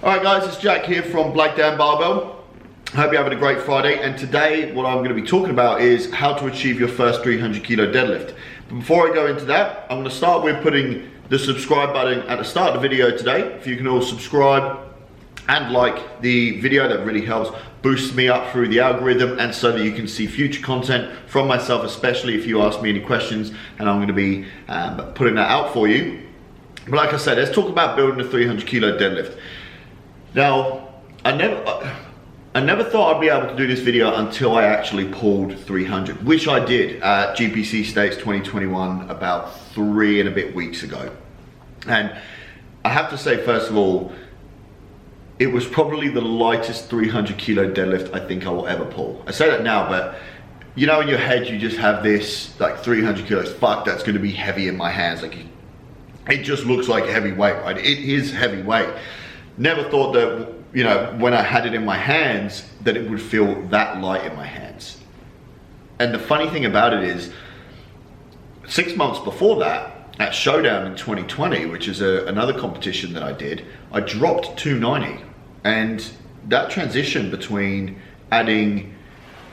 Alright guys, it's Jack here from Blackdown Barbell. Hope you're having a great Friday, and today what I'm going to be talking about is how to achieve your first 300 kilo deadlift. But before I go into that, I'm going to start with putting the subscribe button at the start of the video today. If you can all subscribe and like the video, that really helps boost me up through the algorithm, and so that you can see future content from myself, especially if you ask me any questions, and I'm going to be putting that out for you. But like I said, let's talk about building a 300 kilo deadlift. Now, I never thought I'd be able to do this video until I actually pulled 300, which I did at GPC States 2021 about 3 and a bit weeks ago. And I have to say, first of all, it was probably the lightest 300 kilo deadlift I think I will ever pull. I say that now, but you know, in your head you just have this like 300 kilos, fuck, that's going to be heavy in my hands. Like, it just looks like heavy weight, right? It is heavy weight. Never thought that, you know, when I had it in my hands, that it would feel that light in my hands. And the funny thing about it is, 6 months before that, at Showdown in 2020, which is another competition that I did, I dropped 290. And that transition between adding,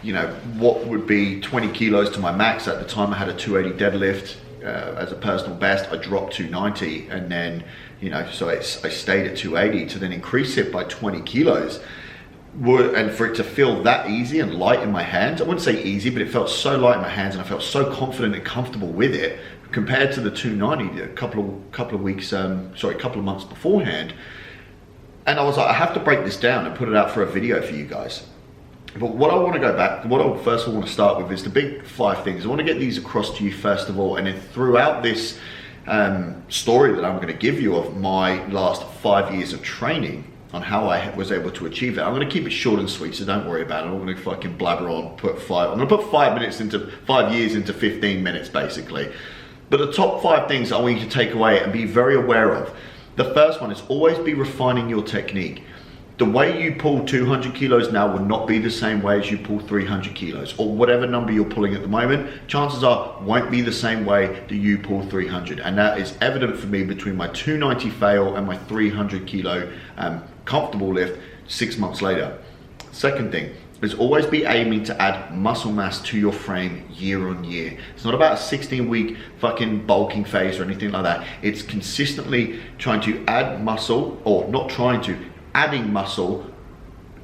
you know, what would be 20 kilos to my max, at the time I had a 280 deadlift as a personal best, I dropped 290, and then, you know, so I stayed at 280 to then increase it by 20 kilos. And for it to feel that easy and light in my hands, I wouldn't say easy, but it felt so light in my hands, and I felt so confident and comfortable with it compared to the 290 a couple of months beforehand. And I was like, I have to break this down and put it out for a video for you guys. But what I want to go back, what I first of all want to start with is the big 5 things. I want to get these across to you first of all, and then throughout this story that I'm going to give you of my last 5 years of training on how I was able to achieve it. I'm going to keep it short and sweet, so don't worry about it. I'm going to fucking blabber on, I'm going to put 5 years into 15 minutes basically. But the top 5 things I want you to take away and be very aware of. The first one is always be refining your technique. The way you pull 200 kilos now will not be the same way as you pull 300 kilos, or whatever number you're pulling at the moment, chances are won't be the same way that you pull 300. And that is evident for me between my 290 fail and my 300 kilo comfortable lift 6 months later. Second thing is always be aiming to add muscle mass to your frame year on year. It's not about a 16-week fucking bulking phase or anything like that. It's consistently trying to add muscle, or not trying to, adding muscle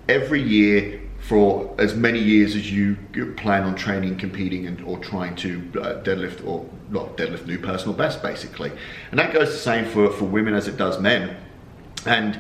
every year for as many years as you plan on training, competing, and or trying to deadlift, or not deadlift, new personal best basically. And that goes the same for women as it does men. And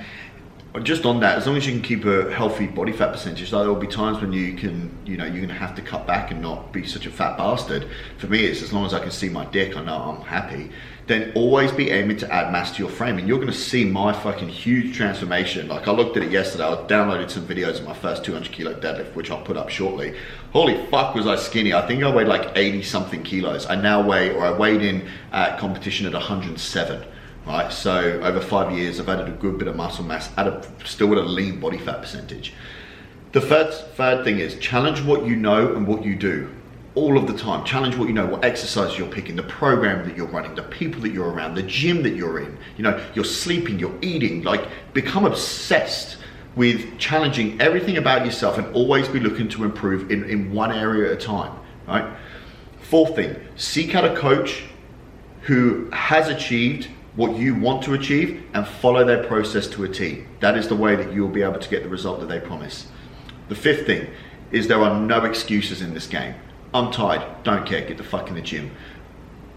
just on that, as long as you can keep a healthy body fat percentage, like there will be times when you can, you know, you're gonna have to cut back and not be such a fat bastard. For me, it's as long as I can see my dick, I know I'm happy. Then always be aiming to add mass to your frame, and you're gonna see my fucking huge transformation. Like, I looked at it yesterday, I downloaded some videos of my first 200 kilo deadlift, which I'll put up shortly. Holy fuck, was I skinny. I think I weighed like 80 something kilos. I now weigh, or I weighed in at competition at 107. Right, so over 5 years, I've added a good bit of muscle mass, still with a lean body fat percentage. The third thing is challenge what you know and what you do all of the time. Challenge what you know, what exercises you're picking, the program that you're running, the people that you're around, the gym that you're in. You know, you're sleeping, you're eating. Like, become obsessed with challenging everything about yourself, and always be looking to improve in one area at a time. Right. Fourth thing, seek out a coach who has achieved what you want to achieve and follow their process to a T. That is the way that you'll be able to get the result that they promise. The fifth thing is there are no excuses in this game. I'm tired, don't care, get the fuck in the gym.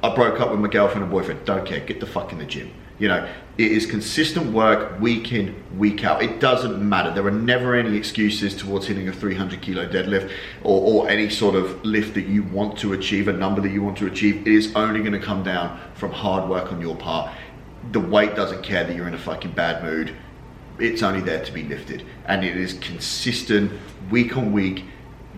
I broke up with my girlfriend and boyfriend, don't care, get the fuck in the gym. You know, it is consistent work week in, week out. It doesn't matter. There are never any excuses towards hitting a 300 kilo deadlift or any sort of lift that you want to achieve, a number that you want to achieve. It is only going to come down from hard work on your part. The weight doesn't care that you're in a fucking bad mood. It's only there to be lifted. And it is consistent week on week,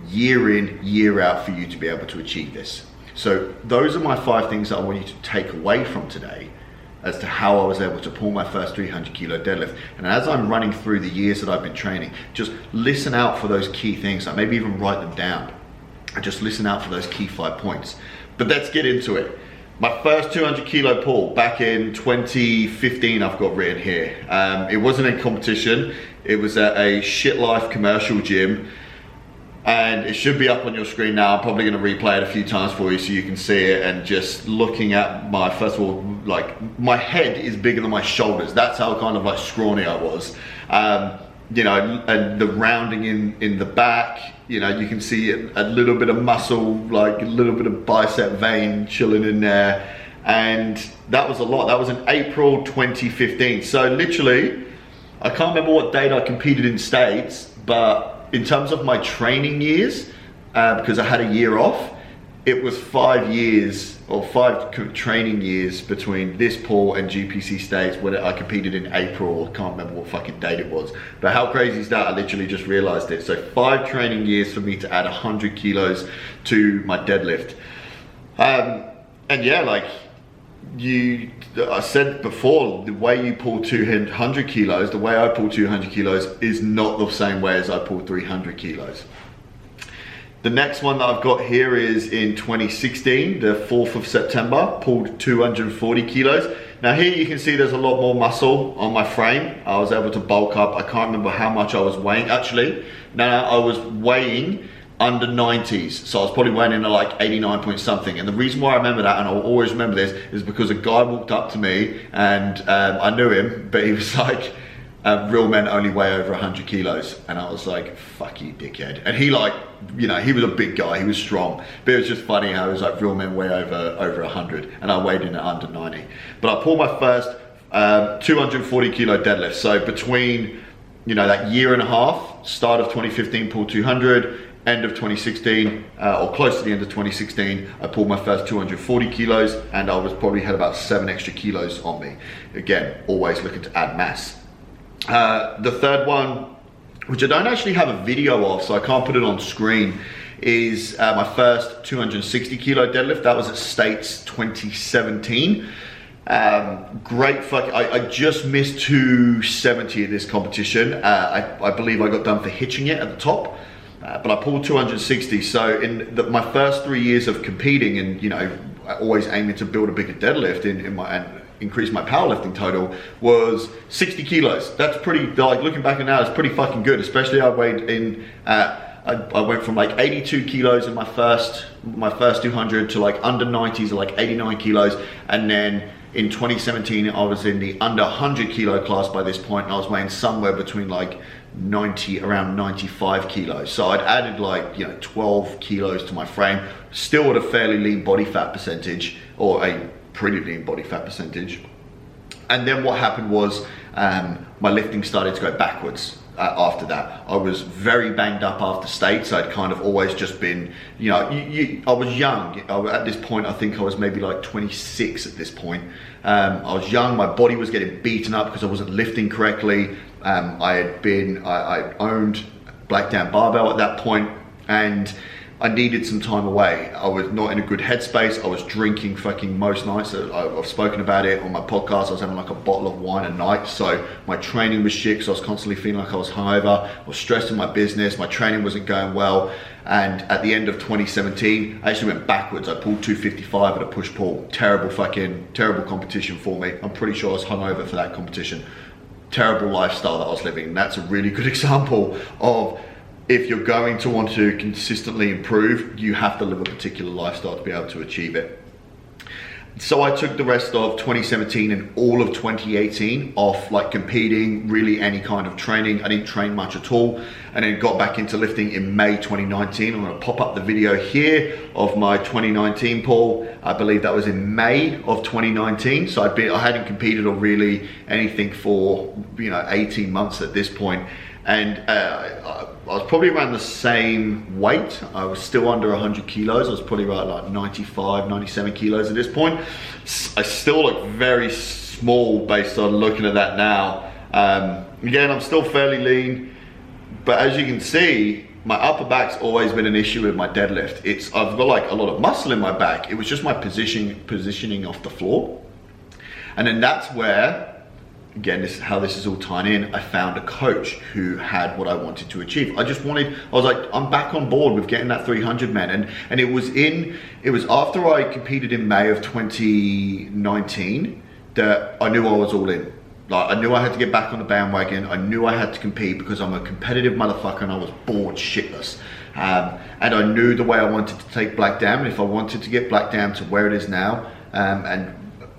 year in, year out for you to be able to achieve this. So those are my 5 things that I want you to take away from today as to how I was able to pull my first 300 kilo deadlift. And as I'm running through the years that I've been training, just listen out for those key things. Like, maybe even write them down and just listen out for those key 5 points. But let's get into it. My first 200 kilo pull back in 2015, I've got written here. It wasn't in competition. It was at a shit life commercial gym. And it should be up on your screen now. I'm probably gonna replay it a few times for you so you can see it. And just looking at my, first of all, like my head is bigger than my shoulders. That's how kind of like scrawny I was. You know, and the rounding in the back, you know, you can see a little bit of muscle, like a little bit of bicep vein chilling in there. And that was a lot. That was in April 2015. So literally, I can't remember what date I competed in States, but in terms of my training years, because I had a year off, it was 5 years or 5 training years between this pull and GPC States when I competed in April. I can't remember what fucking date it was. But how crazy is that? I literally just realized it. So 5 training years for me to add 100 kilos to my deadlift. And yeah, like I said before, the way you pull 200 kilos, the way I pull 200 kilos is not the same way as I pull 300 kilos. The next one that I've got here is in 2016, the 4th of September, pulled 240 kilos. Now here you can see there's a lot more muscle on my frame. I was able to bulk up. I can't remember how much I was weighing. Actually, no, I was weighing under 90s. So I was probably weighing in at like 89 point something. And the reason why I remember that, and I'll always remember this, is because a guy walked up to me and I knew him, but he was like, real men only weigh over 100 kilos. And I was like, fuck you, dickhead. And he like, you know, he was a big guy, he was strong. But it was just funny how it was like, real men weigh over 100. And I weighed in at under 90. But I pulled my first 240 kilo deadlift. So between, you know, that year and a half, start of 2015, pulled 200, end of 2016, or close to the end of 2016, I pulled my first 240 kilos and I was probably had about 7 extra kilos on me. Again, always looking to add mass. The third one, which I don't actually have a video of, so I can't put it on screen, is my first 260 kilo deadlift. That was at States 2017. Great fuck, I just missed 270 at this competition. I believe I got done for hitching it at the top. But I pulled 260. So in my first 3 years of competing, and you know, always aiming to build a bigger deadlift and increase my powerlifting total, was 60 kilos. That's pretty, like looking back at now, it's pretty fucking good. Especially I weighed in, I went from like 82 kilos in my first 200 to like under 90s, or like 89 kilos, and then in 2017 I was in the under 100 kilo class by this point, and I was weighing somewhere between like around 95 kilos. So I'd added like, you know, 12 kilos to my frame, still at a fairly lean body fat percentage, or a pretty lean body fat percentage. And then what happened was my lifting started to go backwards. After that, I was very banged up after States. I'd kind of always just been, you know, I was young. At this point, I think I was maybe like 26 at this point. I was young, my body was getting beaten up because I wasn't lifting correctly. I owned Black Down Barbell at that point, and I needed some time away. I was not in a good headspace. I was drinking fucking most nights. I've spoken about it on my podcast. I was having like a bottle of wine a night. So my training was shit because I was constantly feeling like I was hungover. I was stressed in my business. My training wasn't going well. And at the end of 2017, I actually went backwards. I pulled 255 at a push-pull. Terrible competition for me. I'm pretty sure I was hungover for that competition. Terrible lifestyle that I was living. And that's a really good example of, if you're going to want to consistently improve, you have to live a particular lifestyle to be able to achieve it. So I took the rest of 2017 and all of 2018 off, like competing, really any kind of training. I didn't train much at all, and then got back into lifting in May 2019. I'm gonna pop up the video here of my 2019 pull. I believe that was in May of 2019. So I hadn't competed or really anything for, you know, 18 months at this point. And I was probably around the same weight. I was still under 100 kilos. I was probably around like 95, 97 kilos at this point. I still look very small based on looking at that now. Again, I'm still fairly lean, but as you can see, my upper back's always been an issue with my deadlift. I've got like a lot of muscle in my back. It was just my positioning off the floor. And then that's where again, this is how this is all tying in. I found a coach who had what I wanted to achieve. I was like, I'm back on board with getting that 300, man. And it was after I competed in May of 2019 that I knew I was all in. Like, I knew I had to get back on the bandwagon. I knew I had to compete because I'm a competitive motherfucker and I was bored shitless. And I knew the way I wanted to take Black Dam, and if I wanted to get Black Dam to where it is now, and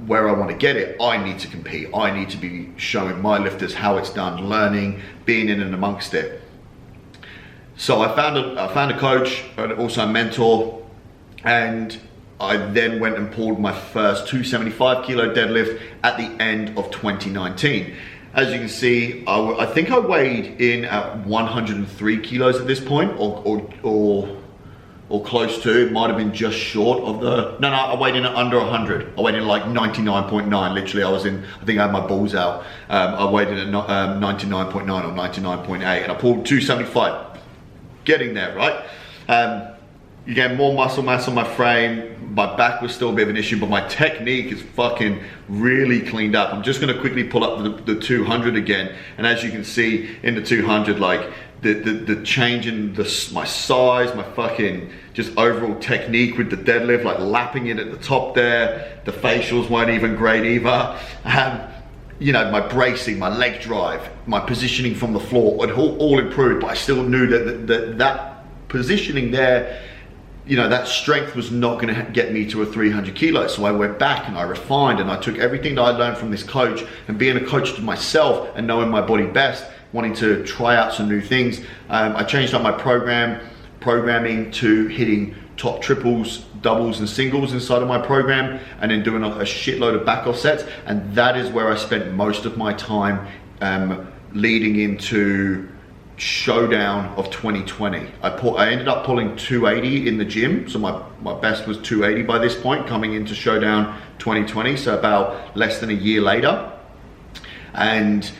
where I want to get it, I need to compete. I need to be showing my lifters how it's done, learning, being in and amongst it. So I found a coach and also a mentor, and I then went and pulled my first 275 kilo deadlift at the end of 2019. As you can see, I think I weighed in at 103 kilos at this point, or close to. It might have been just short of no, I weighed in at under 100. I weighed in like 99.9, literally. I think I had my balls out. I weighed in at 99.9 or 99.8, and I pulled 275. Getting there, right? You get more muscle mass on my frame. My back was still a bit of an issue, but my technique is fucking really cleaned up. I'm just gonna quickly pull up the 200 again. And as you can see in the 200, like the change in my size, my fucking just overall technique with the deadlift, like lapping it at the top there. The facials weren't even great either. You know, my bracing, my leg drive, my positioning from the floor, it all improved, but I still knew that positioning there, you know, that strength was not going to get me to a 300 kilos. So I went back and I refined, and I took everything that I learned from this coach, and being a coach to myself and knowing my body best, wanting to try out some new things. I changed up my programming to hitting top triples, doubles and singles inside of my program, and then doing a shitload of back off sets. And that is where I spent most of my time leading into Showdown of 2020. I ended up pulling 280 in the gym, so my best was 280 by this point, coming into Showdown 2020, so about less than a year later. And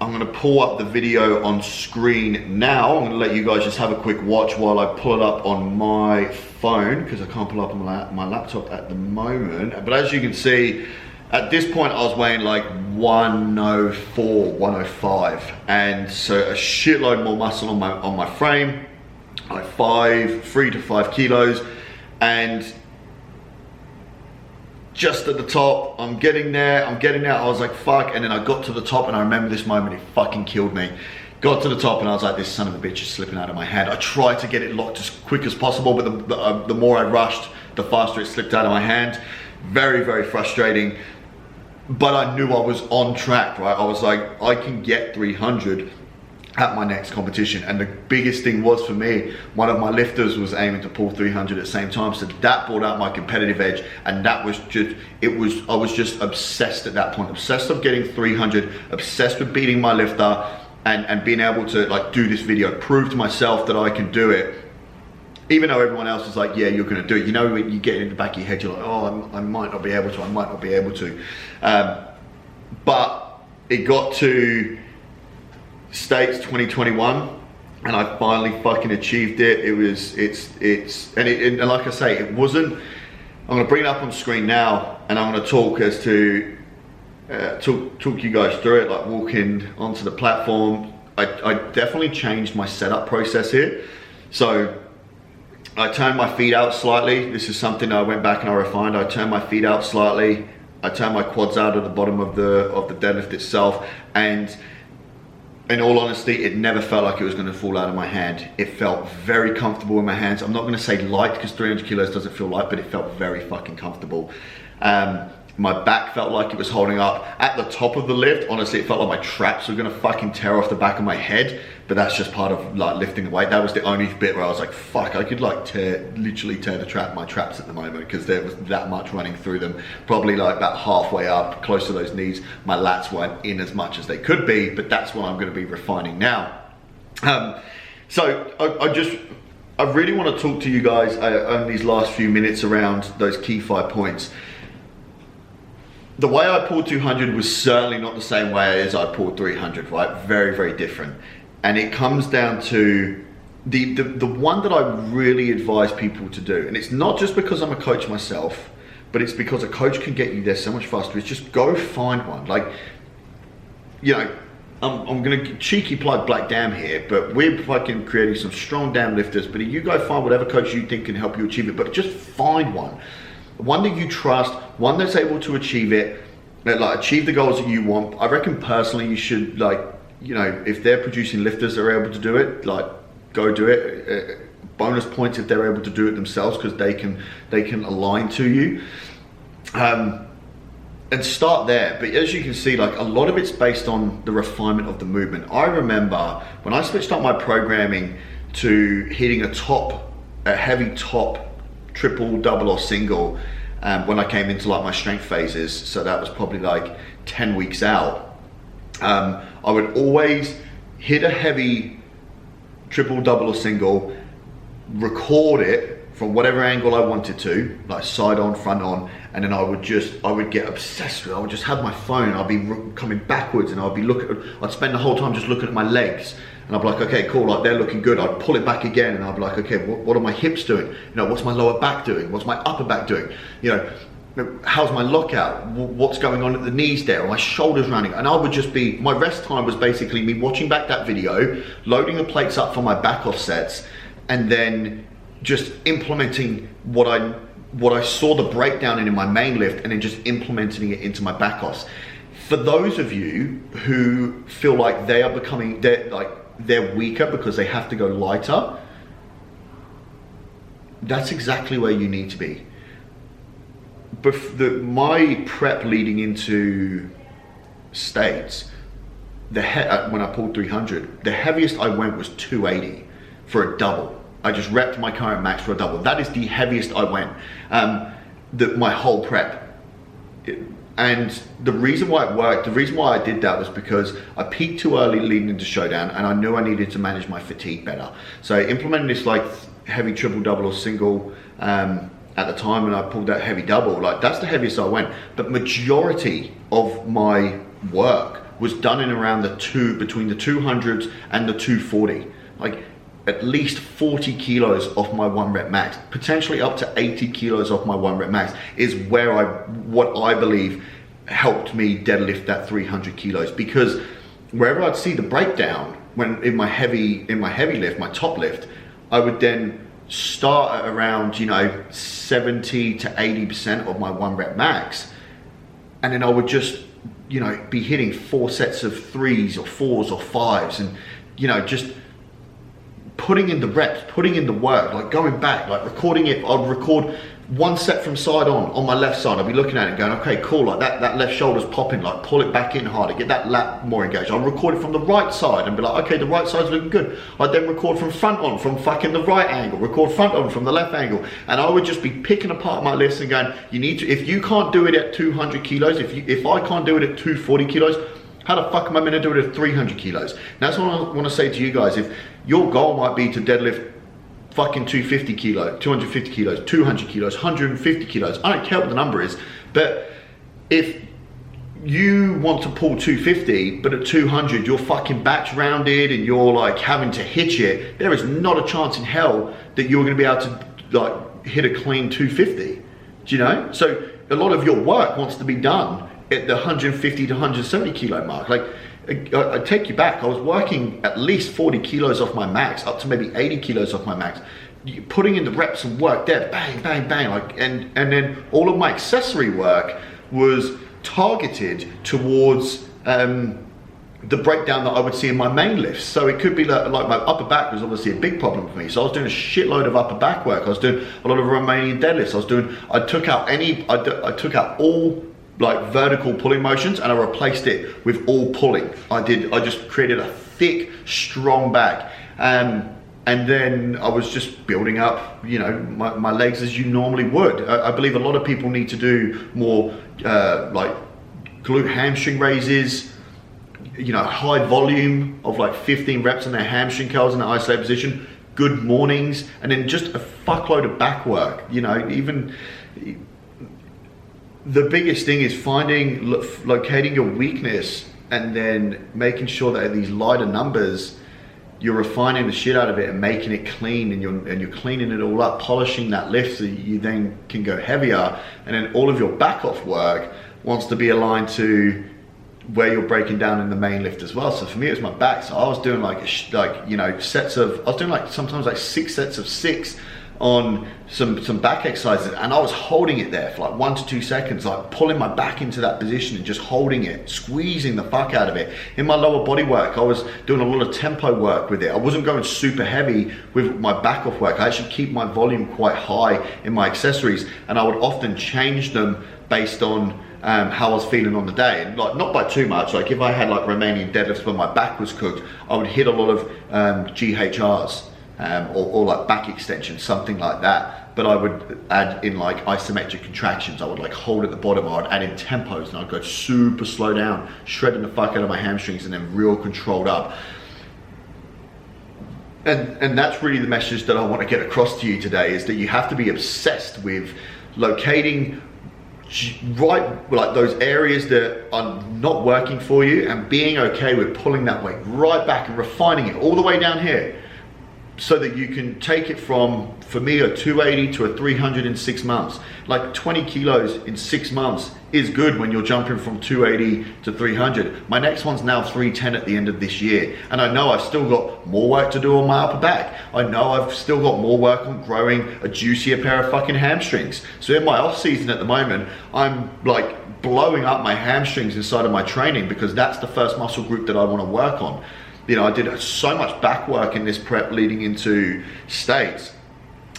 I'm gonna pull up the video on screen now. I'm gonna let you guys just have a quick watch while I pull it up on my phone, because I can't pull up on my laptop at the moment. But as you can see, at this point, I was weighing like 104, 105. And so a shitload more muscle on my frame, like 3 to 5 kilos. And just at the top, I'm getting there. I was like, fuck. And then I got to the top, and I remember this moment, it fucking killed me. Got to the top and I was like, this son of a bitch is slipping out of my hand. I tried to get it locked as quick as possible, but the more I rushed, the faster it slipped out of my hand. Very, very frustrating. But I knew I was on track, right? I was like, I can get 300 at my next competition. And the biggest thing was for me, one of my lifters was aiming to pull 300 at the same time. So that brought out my competitive edge. And that was just, I was just obsessed at that point. Obsessed of getting 300, obsessed with beating my lifter and being able to like do this video, prove to myself that I can do it. Even though everyone else is like, yeah, you're gonna do it. You know, when you get it in the back of your head, you're like, oh, I might not be able to, I might not be able to. But it got to States 2021 and I finally fucking achieved it. And like I say, it wasn't, I'm gonna bring it up on screen now and I'm gonna talk as to, talk you guys through it, like walking onto the platform. I definitely changed my setup process here. So I turned my feet out slightly. This is something I went back and I refined. I turned my feet out slightly. I turned my quads out at the bottom of the deadlift itself. And in all honesty, it never felt like it was gonna fall out of my hand. It felt very comfortable in my hands. I'm not gonna say light because 300 kilos doesn't feel light, but it felt very fucking comfortable. My back felt like it was holding up. At the top of the lift, honestly, it felt like my traps were gonna fucking tear off the back of my head, but that's just part of like lifting the weight. That was the only bit where I was like, fuck, I could like literally tear my traps at the moment because there was that much running through them. Probably like about halfway up, close to those knees. My lats weren't in as much as they could be, but that's what I'm gonna be refining now. So I really wanna talk to you guys on these last few minutes around those key 5 points. The way I pulled 200 was certainly not the same way as I pulled 300, right? Very, very different. And it comes down to the one that I really advise people to do. And it's not just because I'm a coach myself, but it's because a coach can get you there so much faster. It's just go find one. Like, you know, I'm gonna cheeky plug Black Dam here, but we're fucking creating some strong dam lifters. But you go find whatever coach you think can help you achieve it, but just find one that you trust, one that's able to achieve it, like achieve the goals that you want. I reckon personally you should, like, you know, if they're producing lifters that are able to do it, like, go do it. Bonus points if they're able to do it themselves, because they can align to you. And start there. But as you can see, like, a lot of it's based on the refinement of the movement. I remember when I switched up my programming to hitting a heavy top, triple, double or single, when I came into like my strength phases, so that was probably like 10 weeks out, I would always hit a heavy triple, double or single, record it from whatever angle I wanted to, like side on, front on, and then I would get obsessed with it. I would just have my phone, I'd be coming backwards, and I'd spend the whole time just looking at my legs, and I'd be like, okay, cool, like they're looking good. I'd pull it back again, and I'd be like, okay, what are my hips doing? You know, what's my lower back doing? What's my upper back doing? You know, how's my lockout? What's going on at the knees there? Are my shoulders running? And I would just be, my rest time was basically me watching back that video, loading the plates up for my back off sets, and then just implementing what I saw the breakdown in my main lift, and then just implementing it into my back offs. For those of you who feel like they're weaker because they have to go lighter, that's exactly where you need to be. But my prep leading into States, when I pulled 300, the heaviest I went was 280 for a double. I just repped my current max for a double. That is the heaviest I went, my whole prep. And the reason why it worked, the reason why I did that was because I peaked too early leading into Showdown, and I knew I needed to manage my fatigue better. So I implemented this like heavy triple, double or single at the time, and I pulled that heavy double. Like, that's the heaviest I went. But majority of my work was done in around between the 200s and the 240. Like, at least 40 kilos off my 1 rep max, potentially up to 80 kilos off my 1 rep max is what I believe helped me deadlift that 300 kilos. Because wherever I'd see the breakdown, when in my heavy lift, my top lift, I would then start at around, you know, 70 to 80% of my 1 rep max, and then I would just, you know, be hitting 4 sets of 3s or 4s or 5s, and, you know, just putting in the reps, putting in the work, like going back, like recording it. I'd record 1 set from side on my left side. I'd be looking at it and going, okay, cool, like that left shoulder's popping, like pull it back in harder, get that lat more engaged. I'll record it from the right side and be like, okay, the right side's looking good. I'd then record from front on, from fucking the right angle, record front on from the left angle. And I would just be picking apart my lifts and going, you need to, if you can't do it at 200 kilos, if I can't do it at 240 kilos, how the fuck am I meant to do it at 300 kilos? And that's what I want to say to you guys. If your goal might be to deadlift fucking 250 kilos, 250 kilos, 200 kilos, 150 kilos, I don't care what the number is, but if you want to pull 250, but at 200 your fucking back's rounded and you're like having to hitch it, there is not a chance in hell that you're going to be able to like hit a clean 250. Do you know? So a lot of your work wants to be done at the 150 to 170 kilo mark. Like, I take you back, I was working at least 40 kilos off my max, up to maybe 80 kilos off my max, putting in the reps and work there, bang, bang, bang, like, and then all of my accessory work was targeted towards the breakdown that I would see in my main lifts. So it could be like my upper back was obviously a big problem for me. So I was doing a shitload of upper back work. I was doing a lot of Romanian deadlifts. I took out all like vertical pulling motions and I replaced it with all pulling. I just created a thick, strong back. And then I was just building up, you know, my legs as you normally would. I believe a lot of people need to do more like glute hamstring raises, you know, high volume of like 15 reps on their hamstring curls in the isolated position, good mornings, and then just a fuckload of back work. You know, even the biggest thing is locating your weakness and then making sure that at these lighter numbers, you're refining the shit out of it and making it clean, and you're cleaning it all up, polishing that lift so you then can go heavier, and then all of your back off work wants to be aligned to where you're breaking down in the main lift as well. So for me, it was my back. So I was doing like you know, I was doing like sometimes like 6 sets of 6 on some back exercises, and I was holding it there for like 1 to 2 seconds, like pulling my back into that position and just holding it, squeezing the fuck out of it. In my lower body work, I was doing a lot of tempo work with it. I wasn't going super heavy with my back off work. I actually keep my volume quite high in my accessories, and I would often change them based on how I was feeling on the day, and like not by too much. Like if I had like Romanian deadlifts where my back was cooked, I would hit a lot of GHRs. Or like back extensions, something like that. But I would add in like isometric contractions. I would like hold at the bottom, or I'd add in tempos, and I'd go super slow down, shredding the fuck out of my hamstrings, and then real controlled up. And that's really the message that I want to get across to you today, is that you have to be obsessed with locating right, like those areas that are not working for you, and being okay with pulling that weight right back and refining it all the way down here, so that you can take it from, for me, a 280 to a 300 in 6 months. Like 20 kilos in 6 months is good when you're jumping from 280 to 300. My next one's now 310 at the end of this year. And I know I've still got more work to do on my upper back. I know I've still got more work on growing a juicier pair of fucking hamstrings. So in my off season at the moment, I'm like blowing up my hamstrings inside of my training, because that's the first muscle group that I want to work on. You know, I did so much back work in this prep leading into States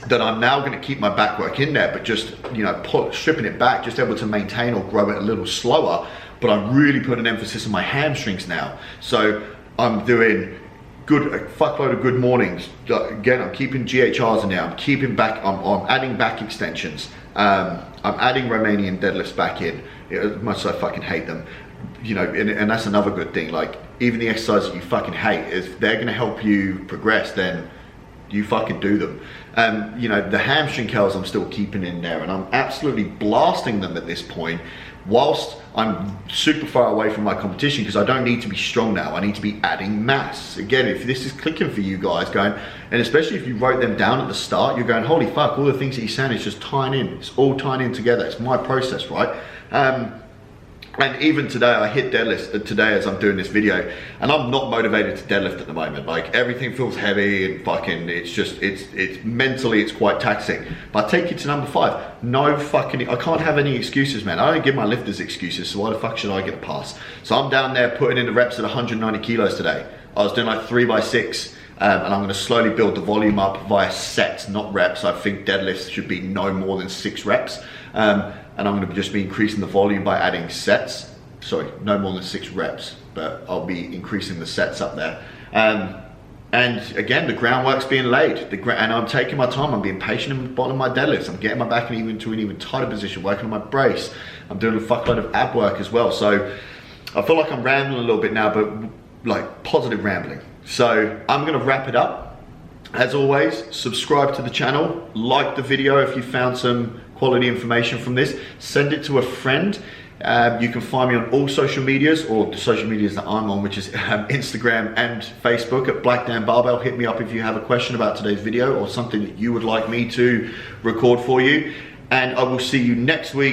that I'm now going to keep my back work in there, but just, you know, stripping it back, just able to maintain or grow it a little slower. But I'm really putting an emphasis on my hamstrings now. So I'm doing a fuckload of good mornings. Again, I'm keeping GHRs in there. I'm keeping back. I'm adding back extensions. I'm adding Romanian deadlifts back in, as much as I fucking hate them. You know, and that's another good thing. Like, even the exercises that you fucking hate, if they're gonna help you progress, then you fucking do them. You know, the hamstring curls I'm still keeping in there, and I'm absolutely blasting them at this point, whilst I'm super far away from my competition, because I don't need to be strong now. I need to be adding mass. Again, if this is clicking for you guys, going, and especially if you wrote them down at the start, you're going, holy fuck, all the things that he's saying is just tying in. It's all tying in together. It's my process, right? And even today, I hit deadlifts today as I'm doing this video, and I'm not motivated to deadlift at the moment. Like, everything feels heavy and fucking, it's mentally, it's quite taxing. But I take you to number 5. No fucking, I can't have any excuses, man. I don't give my lifters excuses, so why the fuck should I get a pass? So I'm down there putting in the reps at 190 kilos today. I was doing like 3x6. And I'm gonna slowly build the volume up via sets, not reps. I think deadlifts should be no more than 6 reps. And I'm gonna just be increasing the volume by adding sets. Sorry, no more than 6 reps, but I'll be increasing the sets up there. And again, the groundwork's being laid. And I'm taking my time. I'm being patient in the bottom of my deadlifts. I'm getting my back into an even tighter position, working on my brace. I'm doing a fuckload of ab work as well. So I feel like I'm rambling a little bit now, but like positive rambling. So I'm gonna wrap it up. As always, subscribe to the channel, like the video if you found some quality information from this, send it to a friend. You can find me on all social medias, or the social medias that I'm on, which is Instagram and Facebook at Black Dan Barbell. Hit me up if you have a question about today's video or something that you would like me to record for you. And I will see you next week